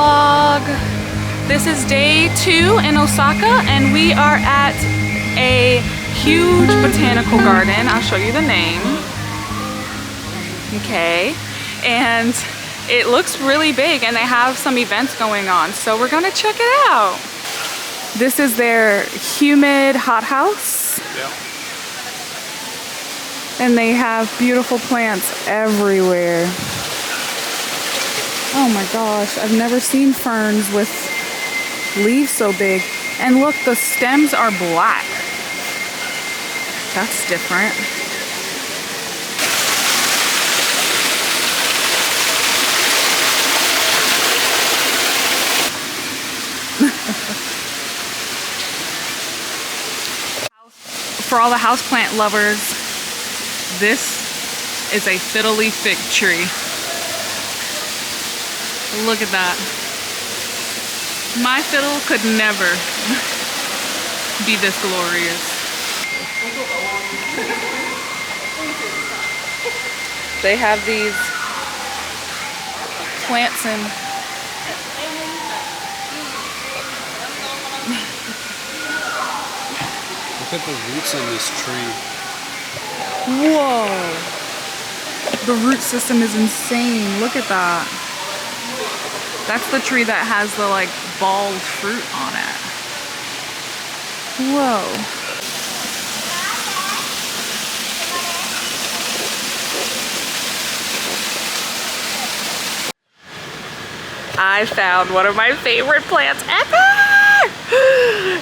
vlog. This is day 2 in Osaka and we are at a huge botanical garden. I'll show you the name. Okay, and it looks really big and they have some events going on, so we're gonna check it out. This is their humid hothouse. Yeah. And they have beautiful plants everywhere. Oh my gosh, I've never seen ferns with leaves so big. And look, the stems are black. That's different. For all the houseplant lovers, this is a fiddly fig tree. Look at that. My fiddle could never be this glorious. They have these plants and look at the roots on this tree. whoa. The root system is insane. Look at that. That's the tree that has the like bald fruit on it. Whoa. I found one of my favorite plants ever!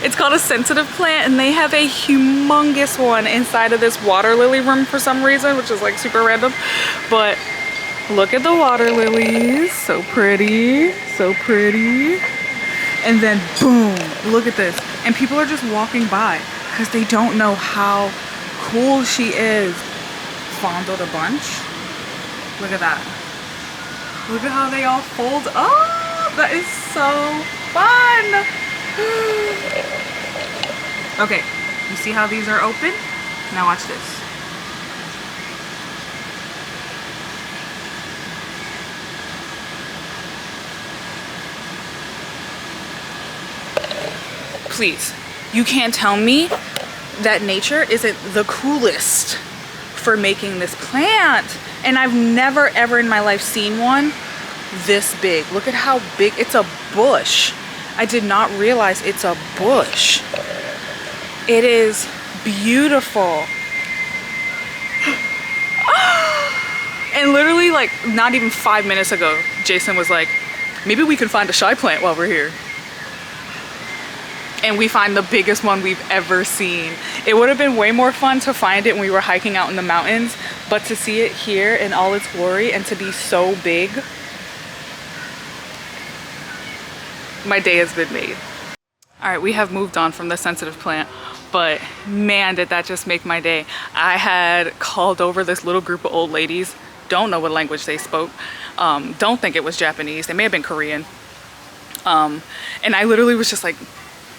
It's called a sensitive plant and they have a humongous one inside of this water lily room for some reason, which is like super random. But look at the water lilies, so pretty, so pretty. And then boom, look at this. And people are just walking by because they don't know how cool she is. Fondled a bunch. Look at that. Look at how they all fold up. That is so fun. Okay, you see how these are open? Now watch this. Please, you can't tell me that nature isn't the coolest for making this plant. And I've never ever in my life seen one this big. Look at how big, it's a bush. I did not realize it's a bush. It is beautiful. And literally like not even 5 minutes ago, Jason was like, maybe we can find a shy plant while we're here. And we find the biggest one we've ever seen. It would have been way more fun to find it when we were hiking out in the mountains, but to see it here in all its glory and to be so big, my day has been made. All right, we have moved on from the sensitive plant, but man, did that just make my day. I had called over this little group of old ladies, don't know what language they spoke, don't think it was Japanese, they may have been Korean. And I literally was just like,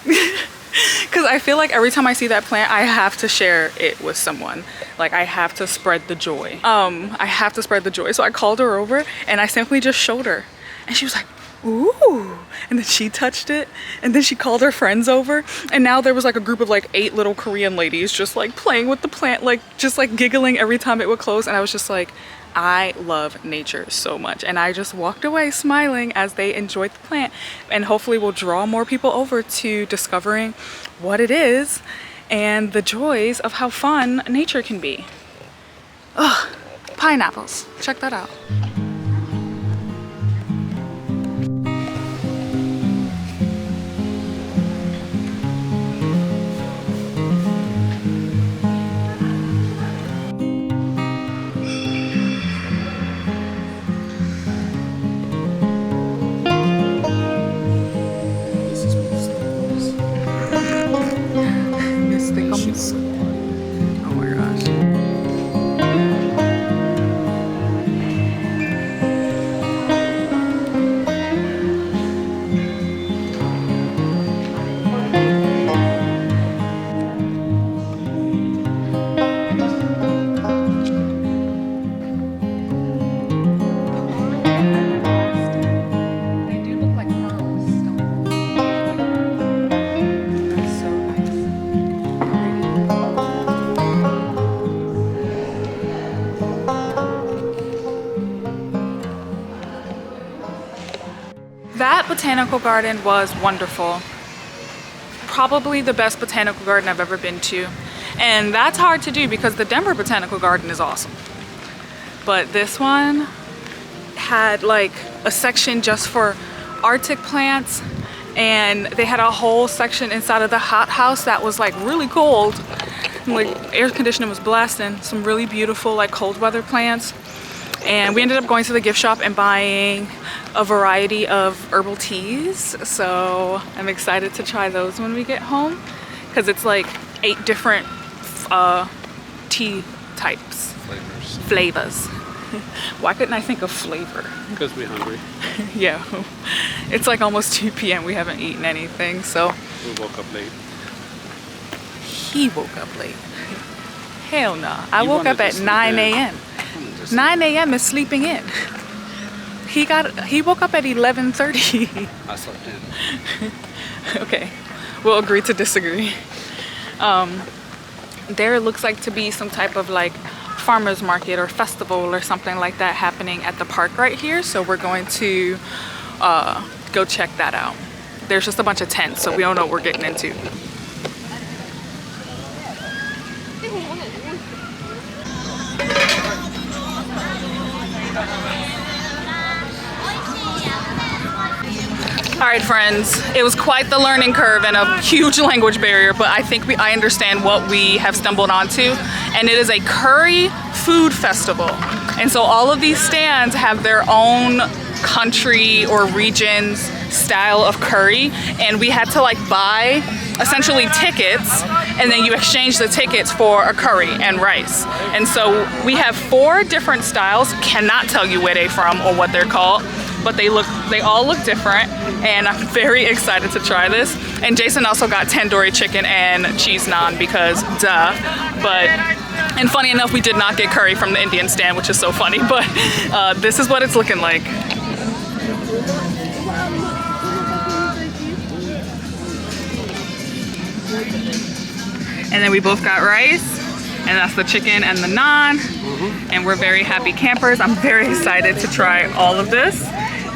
because I feel like every time I see that plant, I have to share it with someone. Like I have to spread the joy. I have to spread the joy. So I called her over and I simply just showed her. And she was like, ooh. And then she touched it. And then she called her friends over. And now there was like a group of like 8 little Korean ladies just like playing with the plant, like just like giggling every time it would close. And I was just like, I love nature so much. And I just walked away smiling as they enjoyed the plant, and hopefully will draw more people over to discovering what it is and the joys of how fun nature can be. Ugh, pineapples, check that out. Oh my gosh. That botanical garden was wonderful. Probably the best botanical garden I've ever been to. And that's hard to do because the Denver Botanical Garden is awesome. But this one had like a section just for Arctic plants, and they had a whole section inside of the hothouse that was like really cold. And, like air conditioning was blasting, some really beautiful like cold weather plants. And we ended up going to the gift shop and buying a variety of herbal teas. So I'm excited to try those when we get home because it's like 8 different tea types. Flavors. Why couldn't I think of flavor? Because we're hungry. Yeah. It's like almost 2 p.m. We haven't eaten anything, so. We woke up late. He woke up late. Hell no. I woke up at 9 a.m. 9 a.m. is sleeping in. He woke up at 11:30. I slept in. Okay, we'll agree to disagree. There looks like to be some type of like farmers market or festival or something like that happening at the park right here. So we're going to go check that out. There's just a bunch of tents, so we don't know what we're getting into. All right, friends, it was quite the learning curve and a huge language barrier, but I think I understand what we have stumbled onto, and it is a curry food festival. And so all of these stands have their own country or region's style of curry, and we had to like buy essentially tickets, and then you exchange the tickets for a curry and rice. And so we have 4 different styles. Cannot tell you where they're from or what they're called, but they all look different, and I'm very excited to try this. And Jason also got tandoori chicken and cheese naan because duh. And funny enough, we did not get curry from the Indian stand, which is so funny, but this is what it's looking like. And then we both got rice, and that's the chicken and the naan. And we're very happy campers. I'm very excited to try all of this,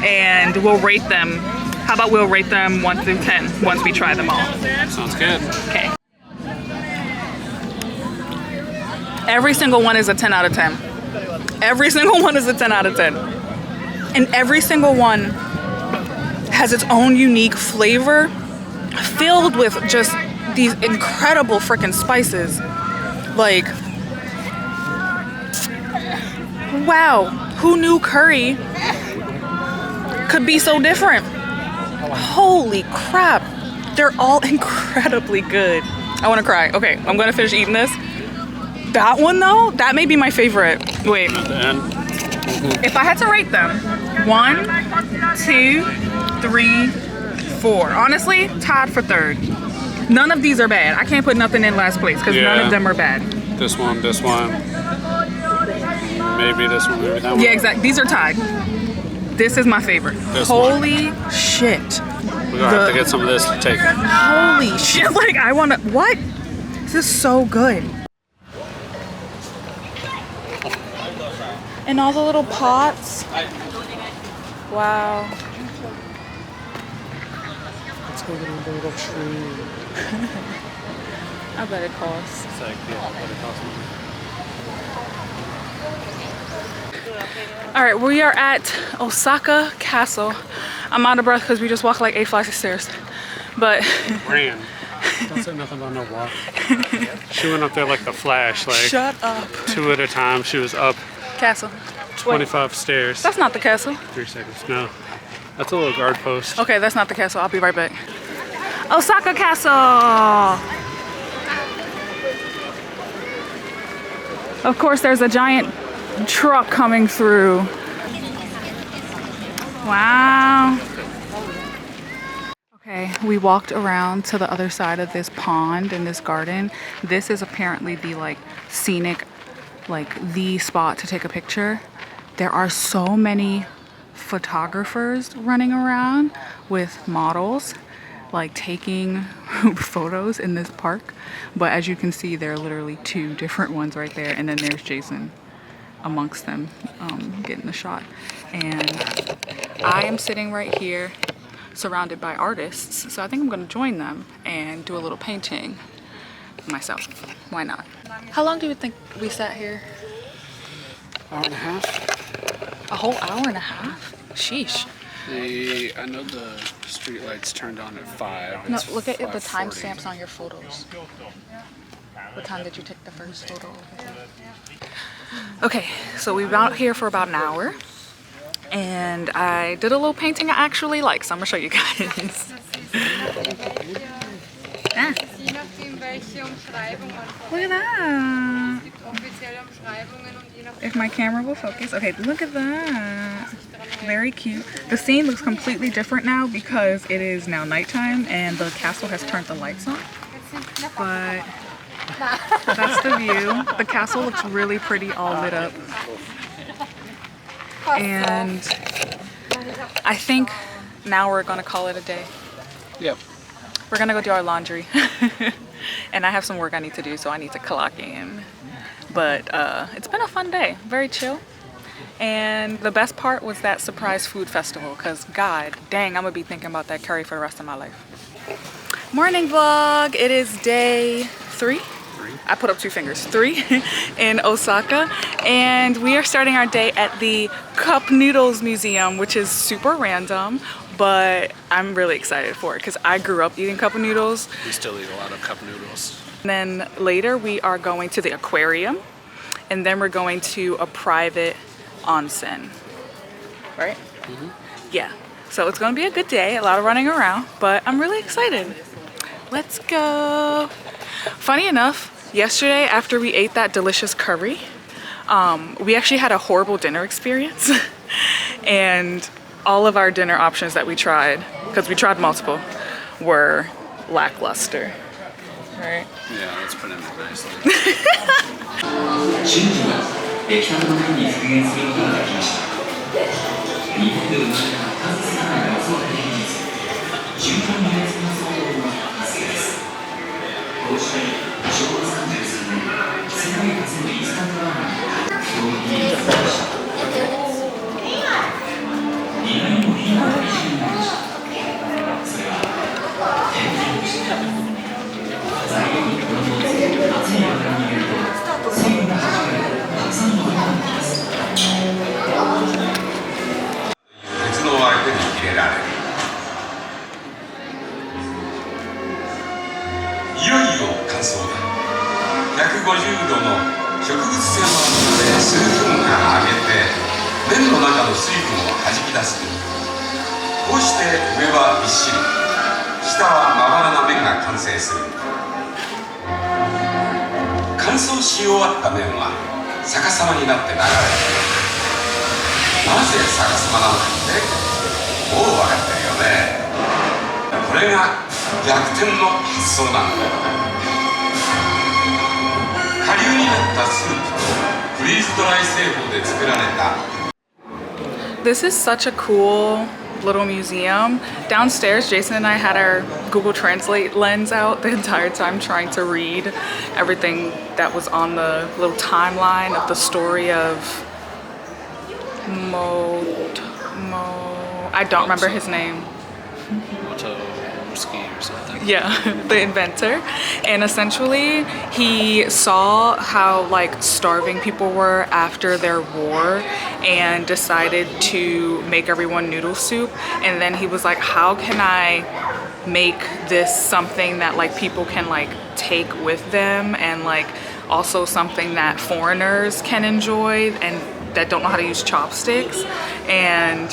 and we'll rate them. How about we'll rate them 1 through 10 once we try them all. Sounds good. Okay. Every single one is a 10 out of 10. Every single one is a 10 out of 10. And every single one has its own unique flavor, filled with just these incredible freaking spices. Like, wow, who knew curry could be so different? Holy crap, they're all incredibly good. I want to cry. Okay, I'm gonna finish eating this. That one though, that may be my favorite. Wait, if I had to rate them, 1, 2, 3, 4. Honestly, tied for 3rd. None of these are bad. I can't put nothing in last place because none of them are bad. This one, maybe this one, maybe that one. Yeah, exactly. These are tied. This is my favorite. Holy shit. We're gonna have to get some of this to take. Holy shit, like I wanna, what? This is so good. And all the little pots. Wow. Let's go get a little tree. I bet it costs. It's like, yeah, what it costs money. All right, we are at Osaka Castle. I'm out of breath because we just walked like 8 flights of stairs. But Ran. Don't say nothing about no walk. She went up there like the Flash, like shut up. 2 at a time. She was up Castle. 25 stairs. That's not the castle. 3 seconds. No, that's a little guard post. Okay, that's not the castle. I'll be right back. Osaka Castle. Of course, there's a giant truck coming through. Wow. Okay, we walked around to the other side of this pond in this garden. This is apparently the like scenic, like the spot to take a picture. There are so many photographers running around with models, like taking photos in this park. But as you can see, there are literally 2 different ones right there, and then there's Jason amongst them getting the shot. And I am sitting right here surrounded by artists. So I think I'm gonna join them and do a little painting myself. Why not? How long do you think we sat here? Hour and a half. A whole hour and a half? Sheesh. I know the street lights turned on at 5. No, It's look at the 5:40. timestamps on your photos. What time did you take the first photo? Okay, so we've been out here for about an hour. And I did a little painting I actually like, so I'm gonna show you guys. Ah. Look at that. If my camera will focus. Okay, look at that. Very cute. The scene looks completely different now because it is now nighttime and the castle has turned the lights on. But that's the view. The castle looks really pretty, all lit up. And I think now we're gonna call it a day. Yep. We're gonna go do our laundry. And I have some work I need to do, so I need to clock in. But it's been a fun day, very chill. And the best part was that surprise food festival, because god dang, I'm gonna be thinking about that curry for the rest of my life. Morning vlog, it is day 3. I put up 2 fingers, 3 in Osaka. And we are starting our day at the Cup Noodles Museum, which is super random, but I'm really excited for it because I grew up eating cup noodles. We still eat a lot of cup noodles. And then later we are going to the aquarium, and then we're going to a private onsen, right? Mm-hmm. Yeah, so it's gonna be a good day, a lot of running around, but I'm really excited. Let's go. Funny enough, yesterday after we ate that delicious curry, we actually had a horrible dinner experience. And all of our dinner options that we tried, because we tried multiple, were lackluster. Right? Yeah, let's put it nicely. 瞬時は出来たての麺に復元することができました。日本で生まれた数少ない画像技術、瞬間の熱の創造の達成です。こうして昭和33年、世界初のインスタントラーメンが表現に至りました。意外にも変な美人になりました。それは天然でした。材料に衣をつけ熱い油に入れると水分がはじかれたくさんの油ができます。鉄の相手に入れられる。いよいよ乾燥だ。150度の植物性の油で数分間揚げて麺の中の水分をはじき出す。こうして上はびっしり、下はまばらな麺が完成する。乾燥し終わった麺は逆さまになって流れている。なぜ逆さまなのかってもう分かってるよね。これが逆転の発想なんだよ。顆粒になったスープとフリーズドライ製法で作られた。This is such a cool little museum. Downstairs, Jason and I had our Google Translate lens out the entire time trying to read everything that was on the little timeline of the story of I don't remember his name. Or something. Yeah, the inventor. And essentially he saw how like starving people were after their war and decided to make everyone noodle soup. And then he was like, how can I make this something that like people can like take with them, and like also something that foreigners can enjoy and that don't know how to use chopsticks. And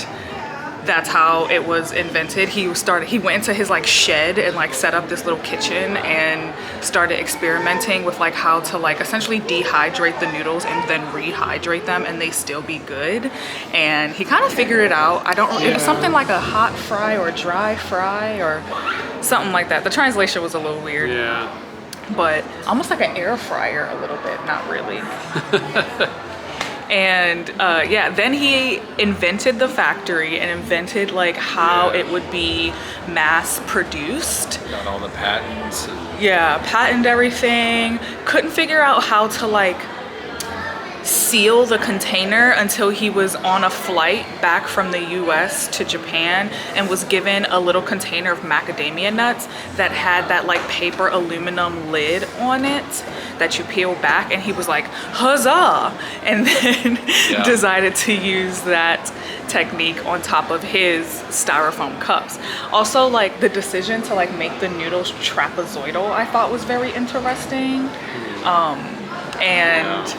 that's how it was invented. He went into his like shed and like set up this little kitchen and started experimenting with like how to like essentially dehydrate the noodles and then rehydrate them and they still be good. And he kind of figured it out. It was something like a hot fry or dry fry or something like that. The translation was a little weird. Yeah. But almost like an air fryer a little bit, not really. And yeah, then he invented the factory and invented like how it would be mass produced. Got all the patents. Yeah, patented everything. Couldn't figure out how to like seal the container until he was on a flight back from the US to Japan and was given a little container of macadamia nuts that had that like paper aluminum lid on it that you peel back, and he was like, huzzah, and then decided to use that technique on top of his styrofoam cups. Also, like the decision to like make the noodles trapezoidal I thought was very interesting. And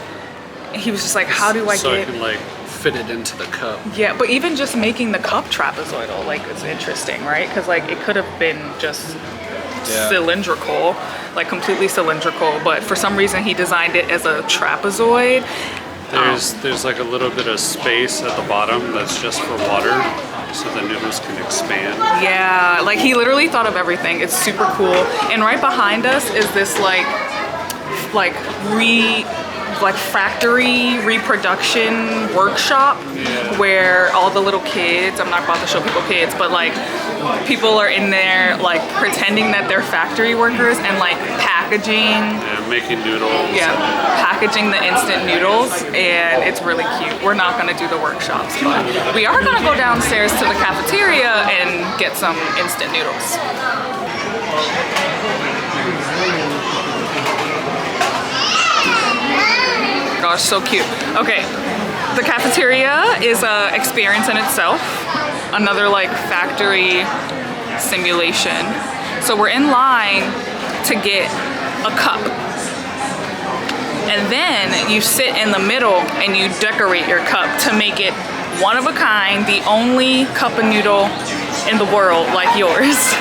he was just like, how do I so get... I can like fit it into the cup. Yeah, but even just making the cup trapezoidal, like, it's interesting, right? Because like it could have been just cylindrical, like completely cylindrical, but for some reason he designed it as a trapezoid. There's like a little bit of space at the bottom that's just for water, so the noodles can expand. Yeah, like he literally thought of everything. It's super cool. And right behind us is this like factory reproduction workshop where all the little kids, I'm not about to show people kids, but like people are in there like pretending that they're factory workers and like packaging. Yeah, making noodles. Yeah, packaging the instant noodles, and it's really cute. We're not gonna do the workshops, but we are gonna go downstairs to the cafeteria and get some instant noodles. Gosh, so cute. Okay, the cafeteria is an experience in itself. Another like factory simulation. So we're in line to get a cup. And then you sit in the middle and you decorate your cup to make it one of a kind, the only cup of noodle in the world like yours.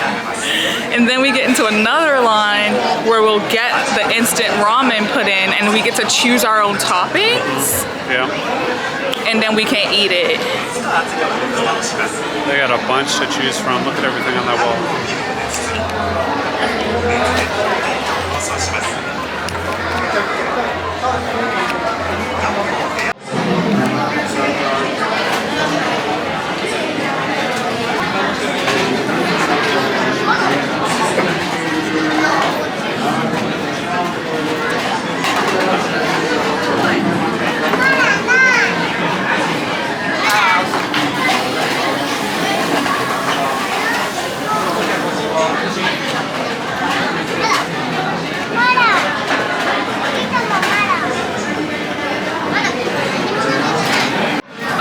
And then we get into another line where we'll get the instant ramen put in and we get to choose our own toppings. Yeah. And then we can eat it. They got a bunch to choose from. Look at everything on that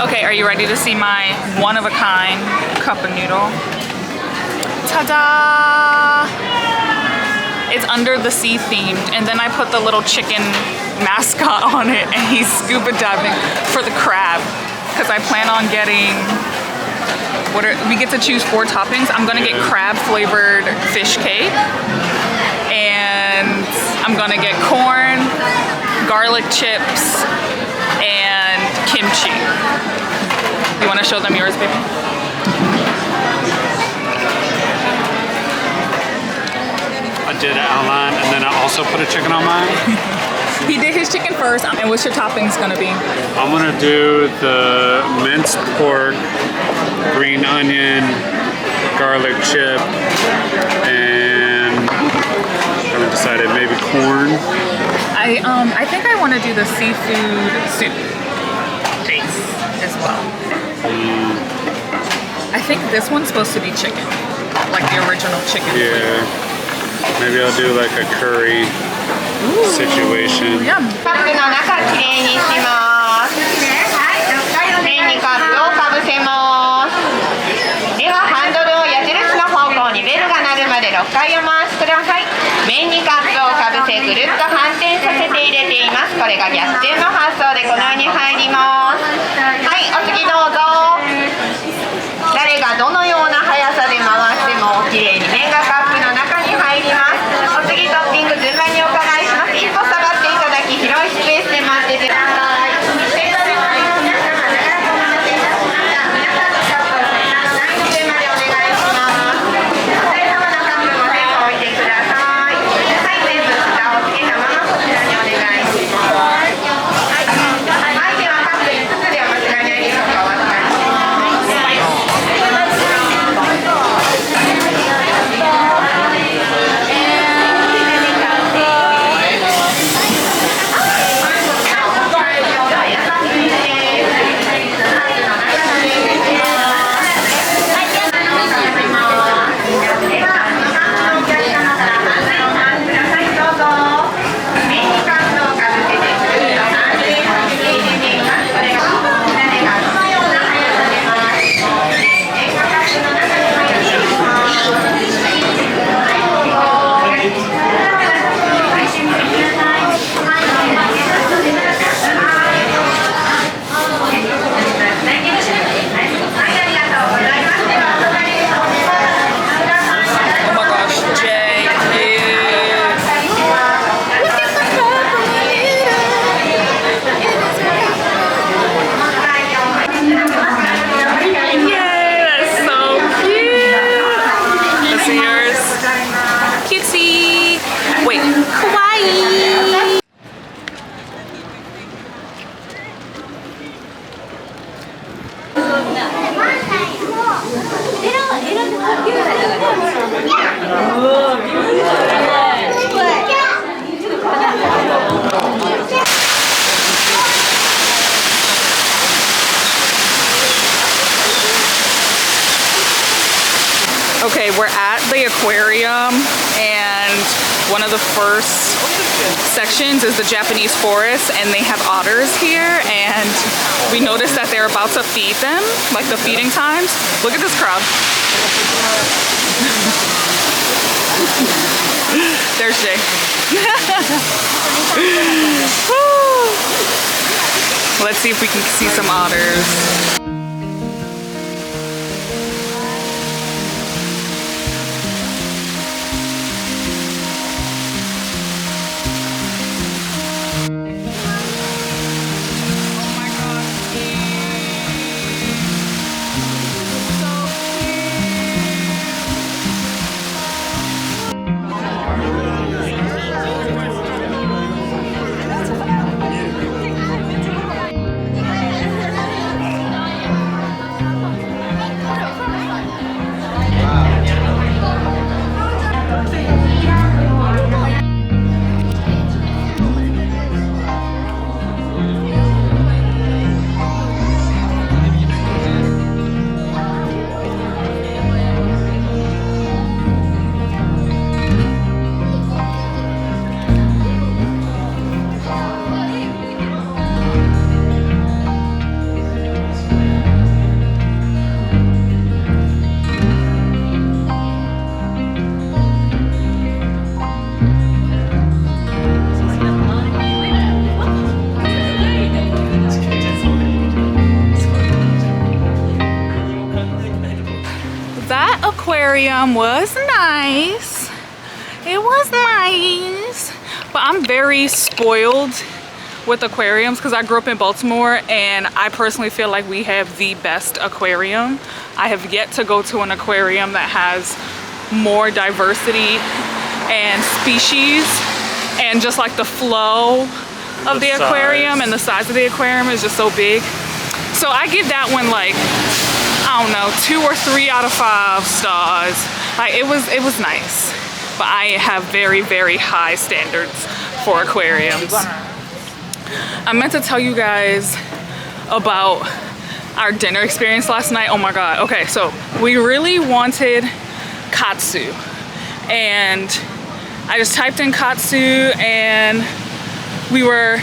Okay, are you ready to see my one-of-a-kind cup of noodle? Ta-da! It's under the sea themed, and then I put the little chicken mascot on it, and he's scuba diving for the crab, because I plan on getting, we get to choose 4 toppings. I'm gonna get crab flavored fish cake, and I'm gonna get corn, garlic chips, and kimchi. You want to show them yours, baby? I did an outline, and then I also put a chicken on mine. He did his chicken first. And what's your toppings gonna be? I'm gonna do the minced pork, green onion, garlic chip, and I haven't decided, maybe corn. I think I want to do the seafood soup base as well. I think this one's supposed to be chicken, like the original chicken. Yeah, maybe I'll do like a curry situation. Yum. カップの中きれいにします。麺にカップをかぶせます。ではハンドルを矢印の方向にベルが鳴るまで6回お回しください。麺にカップをかぶせぐるっと反転させて入れています。これが逆転の発想でこのように入ります。はい、お次どうぞ。誰がどのような速さで回してもきれいに麺がカップの中に入ります。お次トッピング順番にお伺いします。一歩下がっていただき広いスペースで待っててください。Okay, we're at the aquarium, and one of the first sections is the Japanese forest, and they have otters here, and we noticed that they're about to feed them, like the feeding times. Look at this crowd. There's Jay. Let's see if we can see some otters. That aquarium was nice. It was nice. But I'm very spoiled with aquariums because I grew up in Baltimore, and I personally feel like we have the best aquarium. I have yet to go to an aquarium that has more diversity and species, and just like the flow of the aquarium and the size of the aquarium is just so big. So I give that one like, I don't know, 2 or 3 out of 5 stars. Like it was nice, but I have very, very high standards for aquariums. I meant to tell you guys about our dinner experience last night. Oh my God. Okay, so we really wanted katsu, and I just typed in katsu, and we were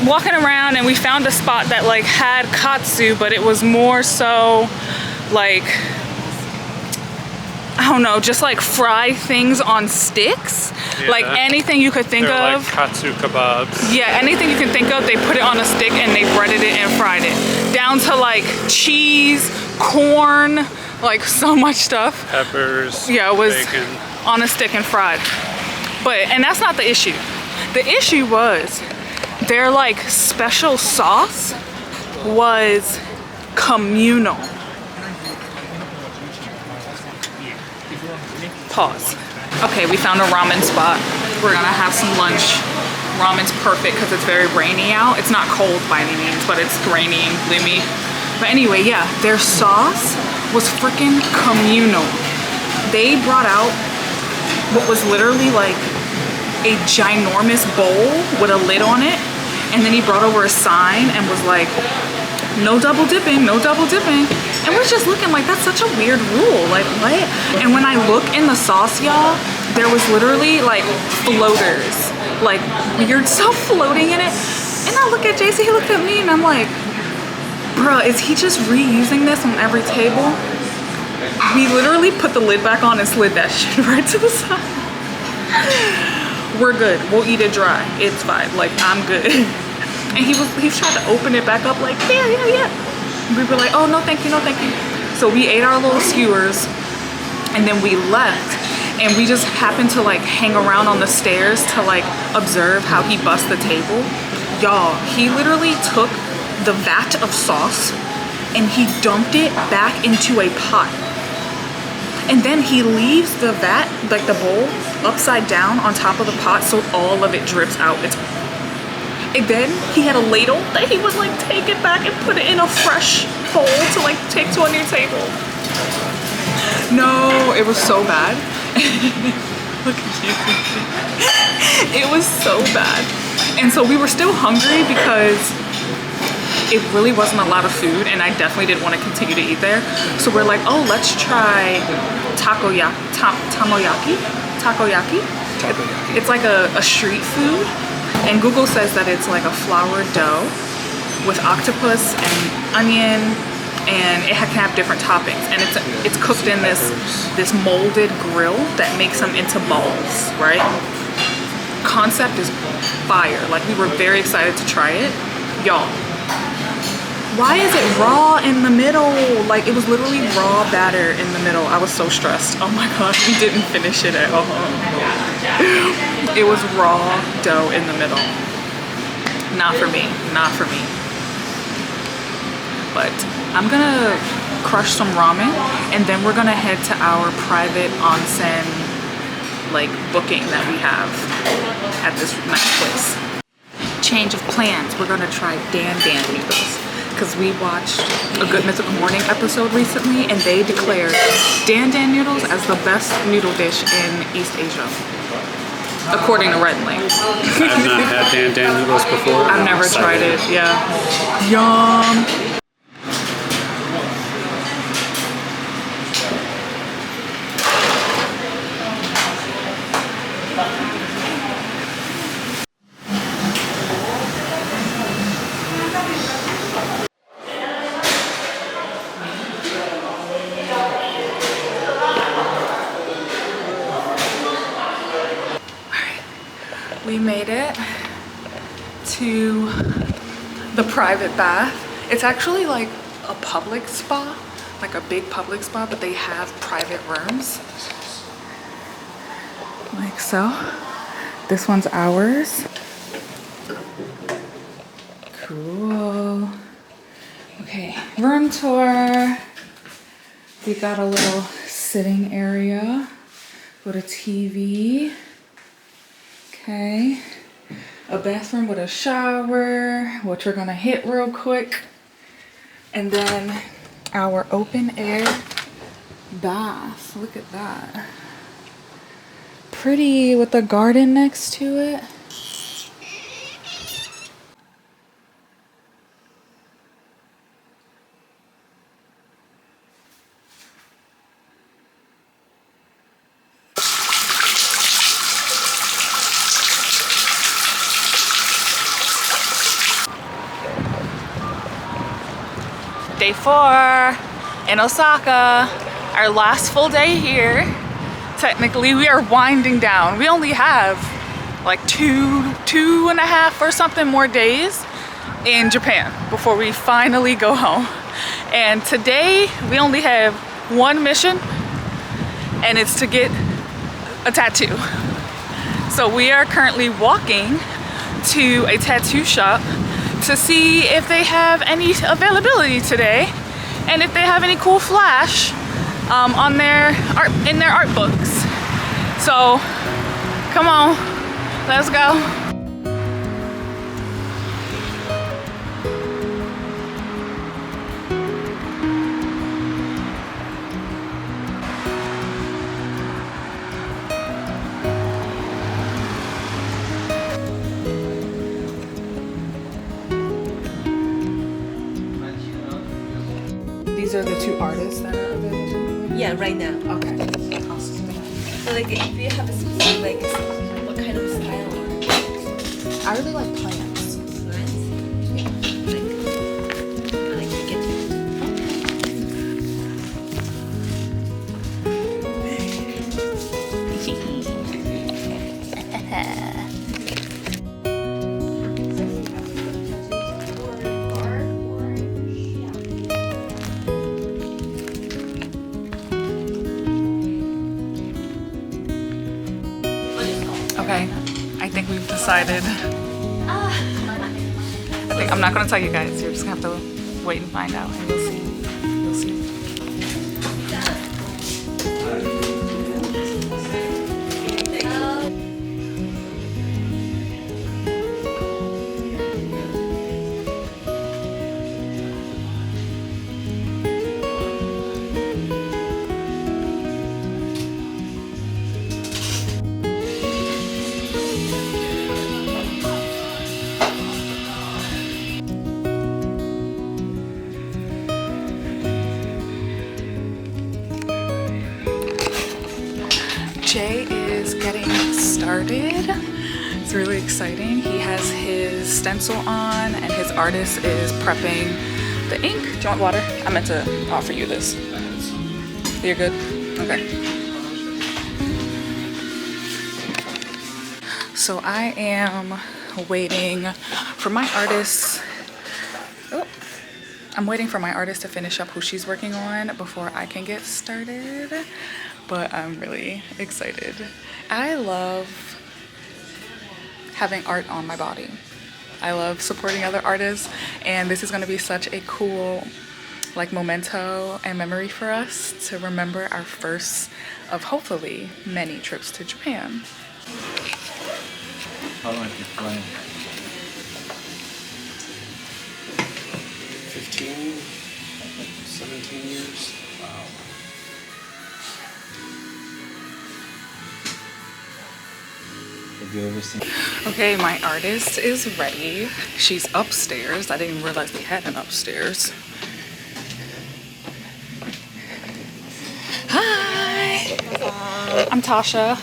walking around and we found a spot that like had katsu, but it was more so like, I don't know, just like fried things on sticks. Yeah, like anything you could think of. Like katsu kebabs. Yeah, anything you can think of, they put it on a stick and they breaded it and fried it. Down to like cheese, corn, like so much stuff. Peppers, yeah, it was bacon. On a stick and fried. And that's not the issue. The issue was their like special sauce was communal. Pause. Okay, we found a ramen spot. We're gonna have some lunch. Ramen's perfect because it's very rainy out. It's not cold by any means, but it's rainy and gloomy. But anyway, yeah, their sauce was freaking communal. They brought out what was literally like a ginormous bowl with a lid on it, and then he brought over a sign and was like, no double dipping, no double dipping. And we're just looking like, that's such a weird rule, like what? And when I look in the sauce, y'all, there was literally like floaters, like weird stuff floating in it. And I look at Jason, he looked at me, and I'm like, bruh, is he just reusing this on every table? We literally put the lid back on and slid that shit right to the side. We're good, we'll eat it dry, it's fine, like I'm good. And he's trying to open it back up like, yeah. We were like, oh, no thank you, no thank you. So we ate our little skewers, and then we left, and we just happened to like hang around on the stairs to like observe how he bussed the table. Y'all, he literally took the vat of sauce and he dumped it back into a pot. And then he leaves the vat, like the bowl, upside down on top of the pot so all of it drips out. And then he had a ladle that he would like take it back and put it in a fresh bowl to like take to a new table. No, it was so bad. Look at you. It was so bad. And so we were still hungry because it really wasn't a lot of food and I definitely didn't want to continue to eat there. So we're like, oh, let's try takoyaki. It's like a street food. And Google says that it's like a flour dough with octopus and onion, and it can have different toppings. And it's cooked in this molded grill that makes them into balls, right? Concept is fire. Like, we were very excited to try it. Y'all, why is it raw in the middle? Like, it was literally raw batter in the middle. I was so stressed. Oh my gosh, we didn't finish it at all. It was raw dough in the middle. Not for me, not for me. But I'm gonna crush some ramen and then we're gonna head to our private onsen like booking that we have at this nice place. Change of plans, we're gonna try Dan noodles because we watched a Good Mythical Morning episode recently and they declared Dan noodles as the best noodle dish in East Asia, according to Red Link. I've not had Dan noodles before. I've never tried it, yeah. Yum. We made it to the private bath. It's actually like a public spa, like a big public spa, but they have private rooms. Like so. This one's ours. Cool. Okay, room tour. We got a little sitting area with a TV. Okay, a bathroom with a shower, which we're gonna hit real quick. And then our open air bath. Look at that. Pretty with a garden next to it. Day 4 in Osaka, our last full day here. Technically, we are winding down. We only have like two and a half or something more days in Japan before we finally go home. And today, we only have one mission, and it's to get a tattoo. So we are currently walking to a tattoo shop to see if they have any availability today and if they have any cool flash on their art, in their art books. So come on, let's go. These are the two artists that are available? Yeah, right now. Okay. Awesome. So like, if you have a specific, like, what kind of style or I really like plants. plants? Yeah. Like to get Okay, I think we've decided. I think I'm not gonna tell you guys. You're just gonna have to wait and find out, and you'll see. You'll see. Jay is getting started. It's really exciting. He has his stencil on and his artist is prepping the ink. Do you want water? I meant to offer you this. You're good? Okay. So I am waiting for my artist. Oh, I'm waiting for my artist to finish up who she's working on before I can get started. But I'm really excited. I love having art on my body. I love supporting other artists, and this is going to be such a cool like memento and memory for us to remember our first of hopefully many trips to Japan. How long have you playing? 15, 17 years. Wow. Have you ever seen? Okay, my artist is ready. She's upstairs. I didn't realize they had an upstairs. Hi! I'm Tasha.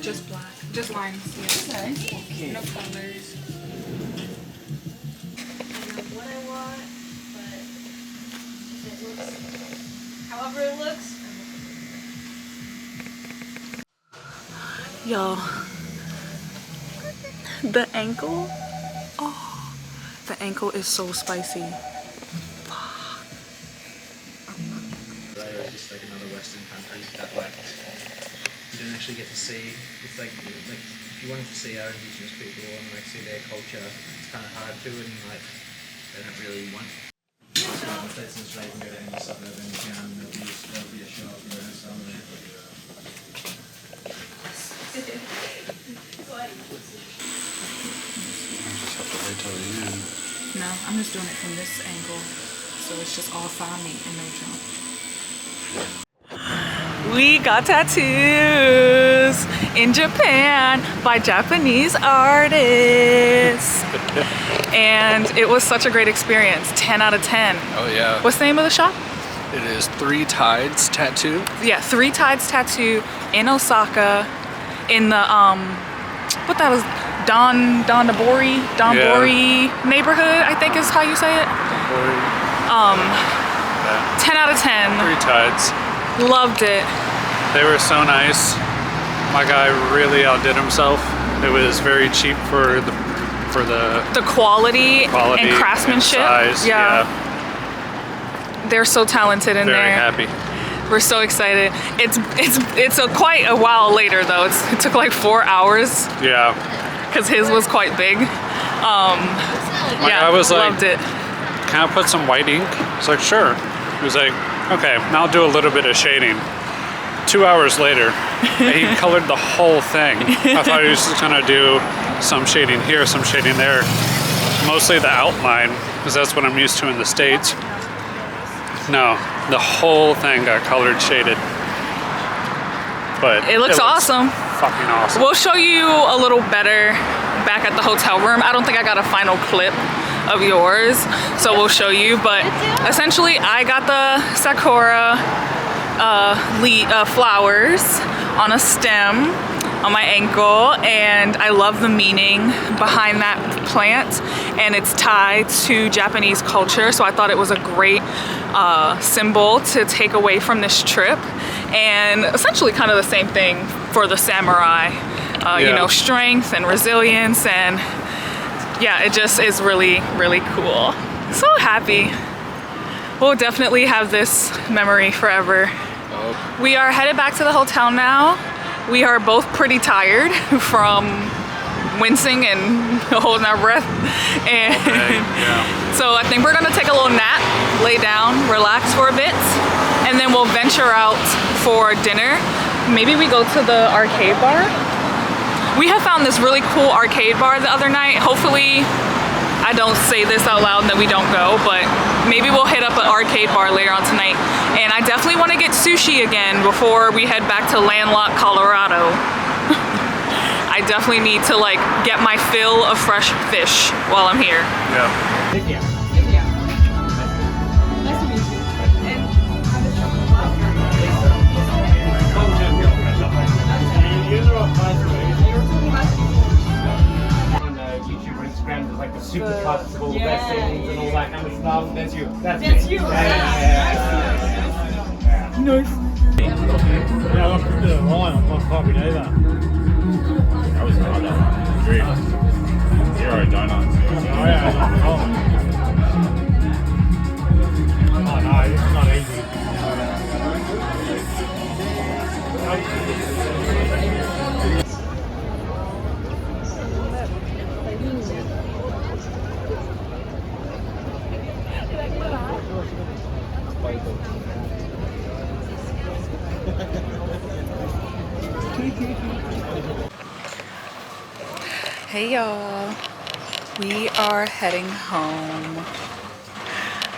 Just black, just lines. Yeah. Okay. No colors. What I want, but if it looks, however it looks. Y'all, the ankle, oh, the ankle is so spicy. Just like another Western country that like you don't actually get to see. It's like if you wanted to see our indigenous people and like see their culture, it's kind of hard to, and like they don't really want. If that's in Australia, you can go to any suburb, any town, and there'll be a shop or somewhere. Just have to wait till the end. No, I'm just doing it from this angle, so it's just all thigh meat and no jump. We got tattoos in Japan by Japanese artists. And it was such a great experience. 10 out of 10. Oh yeah. What's the name of the shop? It is Three Tides Tattoo. Yeah, Three Tides Tattoo in Osaka in the what that was, Donbori neighborhood, I think is how you say it. Yeah. 10 out of 10. Three Tides. Loved it. They were so nice. My guy really outdid himself. It was very cheap for the quality quality and craftsmanship. and size. Yeah. They're so talented in Very there. happy. We're so excited. It's quite a while later though. It took like 4 hours Yeah. because his was quite big. My Yeah, guy was like, loved it. "Can I put some white ink?" I was like, "Sure." He was like, "Okay, now I'll do a little bit of shading." 2 hours later, he colored the whole thing. I thought he was just gonna do some shading here, some shading there. Mostly the outline, because that's what I'm used to in the States. No, the whole thing got colored shaded. But It looks awesome. Fucking awesome. We'll show you a little better back at the hotel room. I don't think I got a final clip of yours, so we'll show you. But essentially, I got the sakura flowers on a stem on my ankle, and I love the meaning behind that plant, and it's tied to Japanese culture, so I thought it was a great symbol to take away from this trip. And essentially kind of the same thing for the samurai, you know, strength and resilience, and yeah, it just is really, really cool. So happy. We'll definitely have this memory forever. We are headed back to the hotel now. We are both pretty tired from wincing and holding our breath. And so I think we're gonna take a little nap, lay down, relax for a bit, and then we'll venture out for dinner. Maybe we go to the arcade bar. We have found this really cool arcade bar the other night. Hopefully, I don't say this out loud and that we don't go, but maybe we'll hit up an arcade bar later on tonight. And I definitely want to get sushi again before we head back to landlocked Colorado. I definitely need to like get my fill of fresh fish while I'm here. Yeah. On YouTube or Instagram, there's like the super cuts of all the best things and all that kind of stuff. That's you. That's you. Nice. Yeah, I lost a bit of line on my copy either. That was hard, that one. Three. 0 donuts. Oh yeah. Oh no, it's not easy. Hey y'all, we are heading home.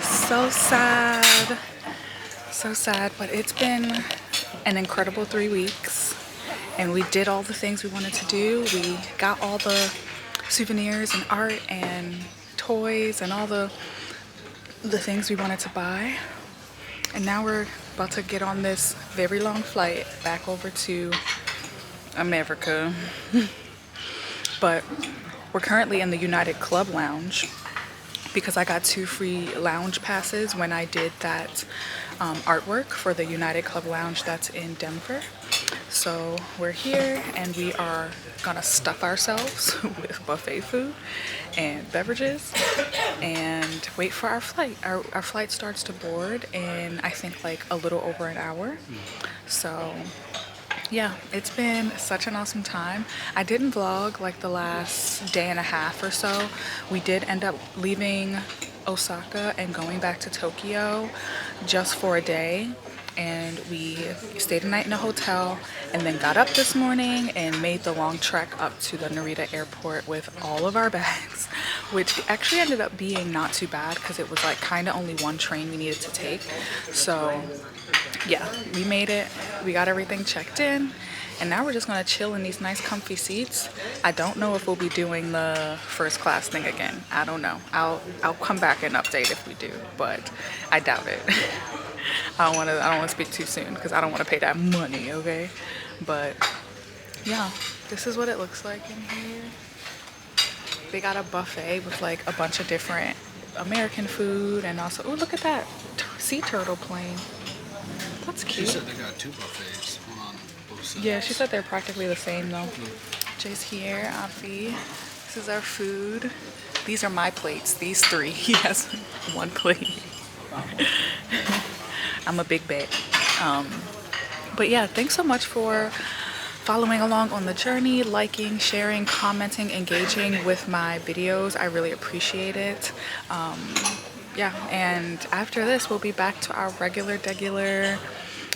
So sad, but it's been an incredible 3 weeks and we did all the things we wanted to do. We got all the souvenirs and art and toys and all the things we wanted to buy, and now we're about to get on this very long flight back over to America. But we're currently in the United Club Lounge because I got 2 free lounge passes when I did that artwork for the United Club Lounge that's in Denver. So we're here and we are gonna stuff ourselves with buffet food and beverages and wait for our flight. Our flight starts to board in I think like a little over an hour. So yeah, it's been such an awesome time. I didn't vlog like the last day and a half or so. We did end up leaving Osaka and going back to Tokyo just for a day, and we stayed a night in a hotel and then got up this morning and made the long trek up to the Narita airport with all of our bags, which actually ended up being not too bad because it was like kind of only one train we needed to take. So yeah, we made it. We got everything checked in, and now we're just gonna chill in these nice comfy seats. I don't know if we'll be doing the first class thing again. I don't know. I'll come back and update if we do, but I doubt it. I don't wanna speak too soon because I don't wanna pay that money, okay? But yeah, this is what it looks like in here. They got a buffet with like a bunch of different American food, and also, oh, look at that sea turtle plane. That's cute. She said they got 2 buffets, one on both sides. Yeah, she said they're practically the same though. Jay's here, Afi. This is our food. These are my plates, these 3. He has 1 plate. I'm a big bet. But yeah, thanks so much for following along on the journey, liking, sharing, commenting, engaging with my videos. I really appreciate it. Yeah, and after this we'll be back to our regular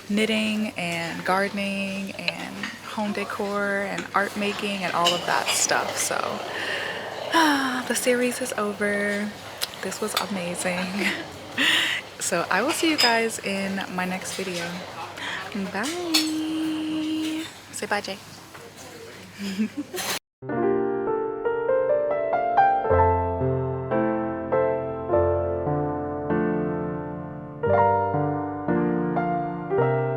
knitting and gardening and home decor and art making and all of that stuff. So the series is over. This was amazing. So I will see you guys in my next video. Bye. Say bye, Jay.